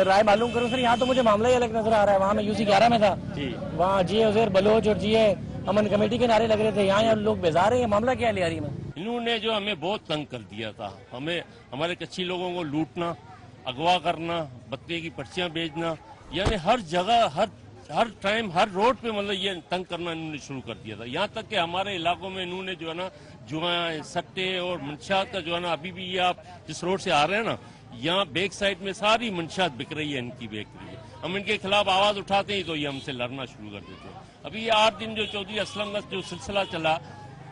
राय मालूम करूँ। सर, यहाँ तो मुझे मामला ही अलग नजर आ रहा है। वहाँ मैं UC11 में था, वहाँ जी उज़ैर बलोच और जी अमन कमेटी के नारे लग रहे थे। यहाँ लोग बेजार हैं, ये मामला क्या है लियारी में? इन्होंने जो हमें बहुत तंग कर दिया था, हमें हमारे कच्ची लोगों को लूटना, अगवा करना, बत्ती की पर्चियां बेचना, यानी हर जगह हर टाइम हर रोड पे मतलब ये तंग करना इन्होंने शुरू कर दिया था। यहाँ तक कि हमारे इलाकों में इन्होंने जो है ना जुआ, सट्टे और मंशात का जो है ना, अभी भी ये आप जिस रोड से आ रहे हैं ना, यहाँ बैक साइड में सारी मंशात बिक रही है, इनकी बिक रही है। हम इनके खिलाफ आवाज उठाते ही तो ये हमसे लड़ना शुरू कर देते हैं। अभी ये 8 दिन जो चौधरी असलम का जो सिलसिला चला,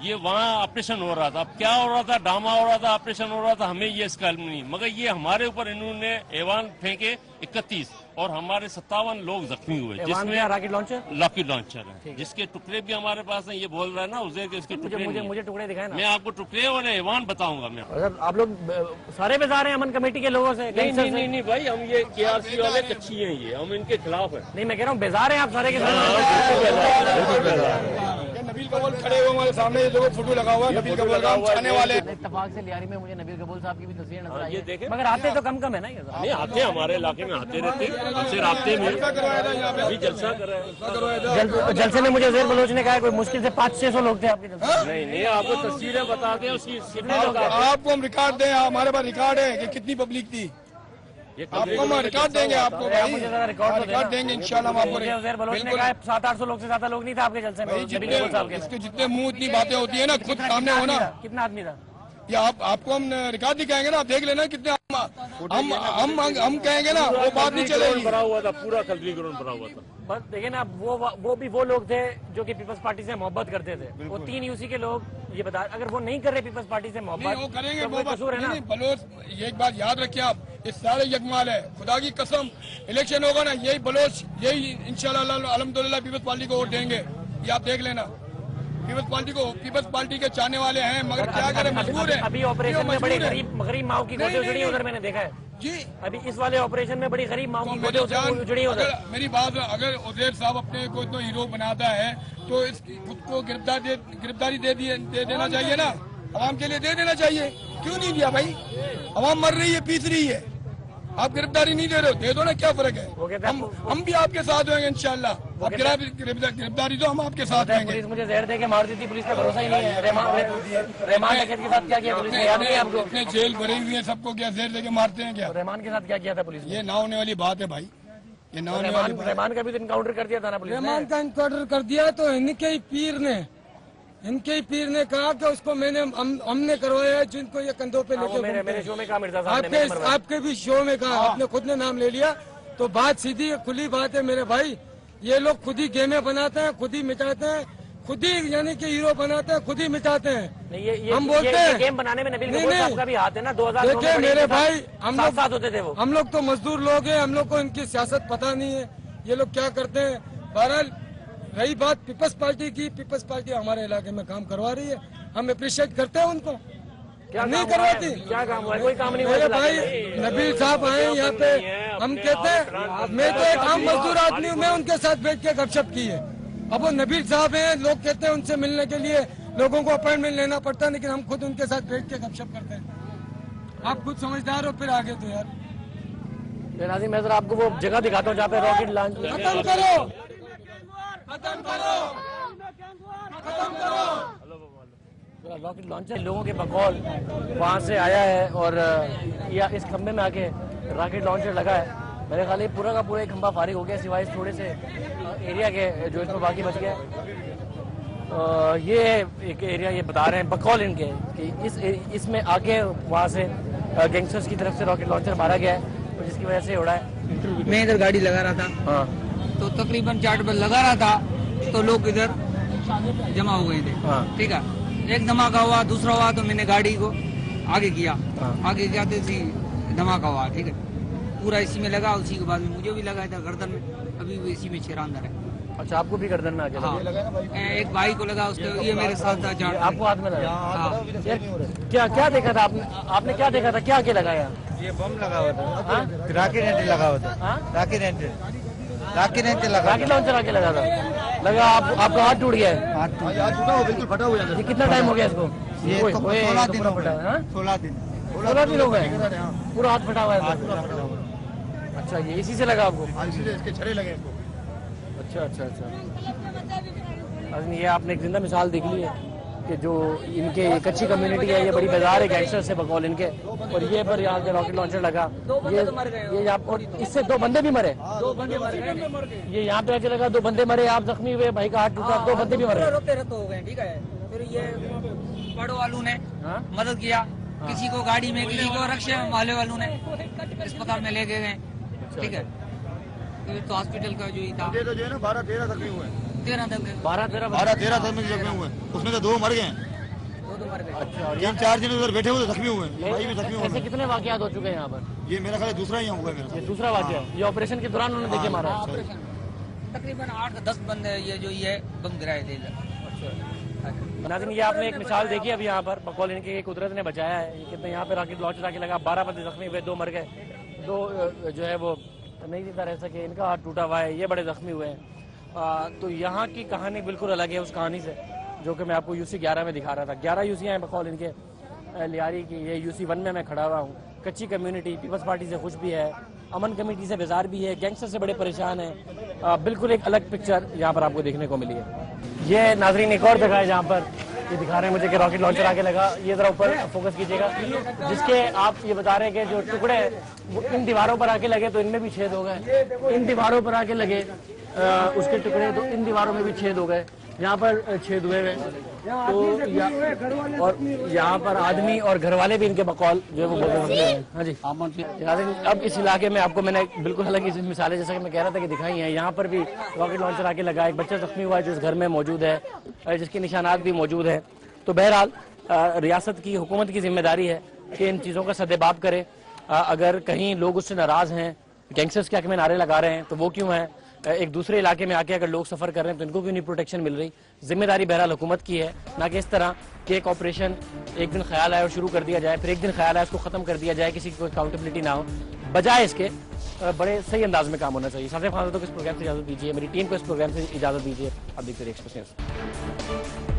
ये वहाँ ऑपरेशन हो रहा था। अब क्या हो रहा था, ड्रामा हो रहा था, ऑपरेशन हो रहा था, हमें ये इसका इल्म नहीं, मगर ये हमारे ऊपर इन्होंने एवान फेंके 31 और हमारे 57 लोग जख्मी हुए, जिसमें रॉकेट लॉन्चर है, जिसके टुकड़े भी हमारे पास हैं। ये बोल रहा है ना उज़ैर के इसके टुकड़े मुझे टुकड़े दिखाए ना, मैं आपको टुकड़े और एवान बताऊंगा। मैं अगर आप लोग सारे बेजार हैं अमन कमेटी के लोगों से? नहीं भाई, हम ये KRC वाले कच्ची हैं, ये हम इनके खिलाफ है। नहीं, मैं कह रहा हूँ बेजार हैं आप सारे के सारे। नबील कबूल खड़े हुए हमारे सामने, ये देखो फोटो लगा हुआ है नबील कबूल का, छाने वाले। इत्तेफाक से लियारी में मुझे नबील कबूल साहब की भी तस्वीर नजर आई ये देखें, मगर आते तो कम है ना। ये नहीं आते, हमारे इलाके में आते रहते, हमसे राब्ते में अभी जलसा कर रहे हैं। जलसे में मुझे उज़ैर बलोच ने कहा कोई मुश्किल से 500-600 लोग थे आपके जलसे। नहीं, आपको तस्वीरें बताते हैं उसकी, आपको हम रिकॉर्ड दें, हमारे पास रिकॉर्ड है कि कितनी पब्लिक थी। आपको हम रिकॉर्ड देंगे, आपको रिकॉर्ड देंगे इंशाल्लाह। उज़ैर बलोच ने कहा 700-800 लोग से ज्यादा लोग नहीं था आपके जलसे में। इसके जितने मुंह इतनी बातें होती है ना, खुद सामने होना। कितना आदमी था? या आपको हम रिकॉर्ड दिखाएंगे ना, आप देख लेना कितने। हम कहेंगे ना, वो बात नहीं चलेगी। भरा हुआ था, पूरा खलरी ग्राउंड भरा हुआ था। बस देखिए ना, वो भी वो लोग थे जो कि पीपल्स पार्टी से मोहब्बत करते थे। वो 3 UC के लोग ये बता, अगर वो नहीं कर रहे पीपल्स पार्टी से मोहब्बत, वो करेंगे, तो कोई कसूर है ना? बलोच, ये एक बात याद रखिए आप, इस सारे यकमाल है, खुदा की कसम। इलेक्शन होगा ना, यही बलोच, यही इंशाल्लाह अल्हम्दुलिल्लाह पीपल्स पार्टी को वोट देंगे, ये आप देख लेना। पीपल्स पार्टी के चाहने वाले हैं, मगर क्या करें, मजबूर है। अभी ऑपरेशन में बड़ी गरीब माओ की गोदी उजड़ी उधर मैंने देखा है जी। अभी इस वाले ऑपरेशन में बड़ी गरीब माओ की गोदी उजड़ी उधर। मेरी बात, अगर उज़ैर साहब अपने को इतना हीरो बनाता है तो खुद को गिरफ्तारी दे देना चाहिए ना, आवाम के लिए दे देना चाहिए। क्यों नहीं दिया भाई? आवाम मर रही है, पीस रही है, आप गिरफ्तारी नहीं दे रहे हो, दे दो ना, क्या फर्क है? हम भी आपके साथ होंगे इंशाल्लाह। आप गिरफ्तारी दो, हम आपके साथ होंगे। पुलिस मुझे जहर दे के मार दी थी, पुलिस का भरोसा ही नहीं है। रहमान के साथ क्या किया पुलिस ने, याद नहीं आपको? अपने जेल भरी हुई है, सबको क्या जहर दे के मारते हैं क्या? रहमान के साथ क्या किया था पुलिस ने? ये ना होने वाली बात है भाई, रहमान का भी तो इनकाउंटर कर दिया था ना पुलिस ने। रहमान का इनकाउंटर कर दिया तो इनके ही पीर ने कहा कि उसको हमने करवाया है, जिनको ये कंधों पे लेके मेरे शो में कहा मिर्जा साहब ने, आपके भी शो में कहा, आपने खुद ने नाम ले लिया। तो बात सीधी खुली बात है मेरे भाई, ये लोग खुद ही गेमें बनाते हैं, खुद ही मिटाते हैं, खुद ही यानी कि हीरो बनाते हैं, खुद ही मिटाते हैं। हम बोलते हैं गेम बनाने में नबील कपूर साहब का भी हाथ है ना। 2000 देखिए मेरे भाई, साथ होते थे वो। हम लोग तो मजदूर लोग हैं, हम लोग को इनकी सियासत पता नहीं है, ये लोग क्या करते हैं। बहरहाल रही बात पीपल्स पार्टी की, पीपल्स पार्टी हमारे इलाके में काम करवा रही है, हम अप्रिशिएट करते हैं उनको। क्या नहीं करवाती, क्या काम हुआ? कोई काम नहीं हुआ। मेरे भाई नबील साहब आए यहाँ पे, हम कहते हैं मैं तो एक आम मजदूर आदमी हूँ, मैं उनके साथ बैठ के गपशप की है। अब वो नबील साहब हैं, लोग कहते हैं उनसे मिलने के लिए लोगों को अपॉइंटमेंट लेना पड़ता है, लेकिन हम खुद उनके साथ बैठ के गपशप करते हैं। आप खुद समझदार हो, फिर आगे तो यार नाज़िम, मैं जरा आपको वो जगह दिखाता हूँ जहाँ पे रॉकेट लॉन्च। खत्म करो, खत्म करो, खत्म करो। रॉकेट लॉन्चर लोगों के बकौल वहाँ से आया है और या इस खंबे में आके रॉकेट लॉन्चर लगा है। मेरे ख्याल पूरा का पूरा एक खंबा फारिग हो गया, सिवाय इस थोड़े से एरिया के जो इसमें बाकी बच गया। ये एक एरिया ये बता रहे हैं बकौल इनके कि इसमें आके वहाँ से गैंगस्टर्स की तरफ से रॉकेट लॉन्चर मारा गया है, तो जिसकी वजह से उड़ा है। मैं इधर गाड़ी लगा रहा था, हाँ, तो तकरीबन 4 बजे लगा रहा था, तो लोग इधर जमा हो गए थे। हाँ। ठीक है, एक धमाका हुआ, दूसरा हुआ, तो मैंने गाड़ी को आगे किया, आगे जाते थी धमाका हुआ। ठीक है, पूरा इसी में लगा, उसी के बाद में मुझे भी लगा था गर्दन में, अभी भी इसी में छेरा अंदर है। अच्छा, आपको भी गर्दन में आ गया? हाँ, एक भाई को लगा, उसको ये मेरे साथ था। आपको हाथ में लगा? क्या क्या देखा था आपने क्या देखा था, क्या आगे लगाया? ये बम लगा हुआ था, रॉकेट एंट्री लगा हुआ था, रॉकेट एंट्री लगा, रॉकेट लॉन्चर आके लगा था, लगा आपका हाथ टूट गया है? हाथ टूटा हो, बिल्कुल फटा हुआ है। ये कितना टाइम हो गया इसको? ये 16 दिन हो गए। 16 दिन हो गए, पूरा हाथ फटा हुआ है। अच्छा, ये इसी से लगा आपको? इसी से इसके छड़े लगे इसको। अच्छा अच्छा अच्छा, ये आपने एक जिंदा मिसाल देख ली है कि जो इनके कच्ची कम्युनिटी है, ये बड़ी बेजार है गैंगस्टर से बकौल इनके, और ये पर यहाँ के रॉकेट लॉन्चर लगा, ये यहाँ, और इससे 2 बंदे भी मरे। 2 बंदे मर गए, ये यहाँ पे आके लगा, 2 बंदे मरे, आप जख्मी हुए, भाई का हाथ टूटा, 2 बंदे भी मरे। रोते हो गए। ठीक है, फिर ये बड़ों वालों ने मदद किया, किसी को गाड़ी में, किसी को रक्षा वाले वालों ने अस्पताल में ले गए। ठीक है, तो हॉस्पिटल का जो ही था, जो है ना 12-13 जख्मी हुए, 12-13 जख्मी हुए, उसमें से 2 मर गए, 2 मर गए। अच्छा, 3-4 दिन उधर बैठे हुए जख्मी हुए, भाई भी जख्मी हुए। ऐसे कितने वाकयात हो चुके हैं यहाँ पर? ये मेरा ख्याल दूसरा ही हुआ है। ये दूसरा वाकया, ये ऑपरेशन के दौरान उन्होंने देखे मारा? तकरीबन 8-10 बंदे ये जो ये बम गिराए थे। नाज़रीन, ये आपने एक मिसाल देखी अभी यहाँ पर बकौल इनके कुदरत ने बचाया है। ये कितने यहाँ पे रॉकेट लॉन्चर आके लगा, 12 बंदे जख्मी हुए, 2 मर गए, 2 जो है वो नहीं जिंदा रह सके, इनका हाथ टूटा हुआ है, ये बड़े जख्मी हुए हैं। तो यहाँ की कहानी बिल्कुल अलग है उस कहानी से जो कि मैं आपको UC 11 में दिखा रहा था। 11 UC हैं बकौल इनके लियारी की। ये UC 1 में मैं खड़ा हुआ हूँ। कच्ची कम्युनिटी पीपल्स पार्टी से खुश भी है, अमन कमेटी से बेजार भी है, गैंगस्टर से बड़े परेशान है। बिल्कुल एक अलग पिक्चर यहाँ पर आपको देखने को मिली है। ये नाजरीन एक और जगह है जहाँ पर ये दिखा रहे हैं मुझे कि रॉकेट लॉन्चर आके लगा। ये जरा ऊपर फोकस कीजिएगा, जिसके आप ये बता रहे हैं कि जो टुकड़े वो इन दीवारों पर आके लगे तो इनमें भी छेद हो गए, इन दीवारों पर आके लगे उसके टुकड़े तो इन दीवारों में भी छेद हो गए, यहाँ पर छेद हुए हुए। तो और यहाँ पर आदमी और घर वाले भी इनके बकौल जो है वो बोल रहे हैं। हाँ जी, अब इस इलाके में आपको मैंने बिल्कुल अलग इस मिसालें जैसा कि मैं कह रहा था कि दिखाई हैं। यहाँ पर भी रॉकेट लॉन्चर आके लगा, एक बच्चा जख्मी हुआ है जो इस घर में मौजूद है, जिसके निशानात भी मौजूद है। तो बहरहाल रियासत की हुकूमत की जिम्मेदारी है कि इन चीज़ों का सद्देबाब करे। अगर कहीं लोग उससे नाराज़ हैं, गैंगस्टर्स के हक में नारे लगा रहे हैं, तो वो क्यों है? एक दूसरे इलाके में आके अगर लोग सफर कर रहे हैं तो इनको क्यों नहीं प्रोटेक्शन मिल रही? जिम्मेदारी बहरहाल हुकूमत की है, ना कि इस तरह कि एक ऑपरेशन एक दिन ख्याल आए और शुरू कर दिया जाए, फिर एक दिन ख्याल आए उसको खत्म कर दिया जाए, किसी की कोई अकाउंटेबिलिटी ना हो। बजाय इसके बड़े सही अंदाज में काम होना चाहिए। साथ ही खान तो इस प्रोग्राम से इजाजत दीजिए, मेरी टीम को इस प्रोग्राम से इजाजत दीजिए। अब देखते रहिए एक्सप्रेस न्यूज़।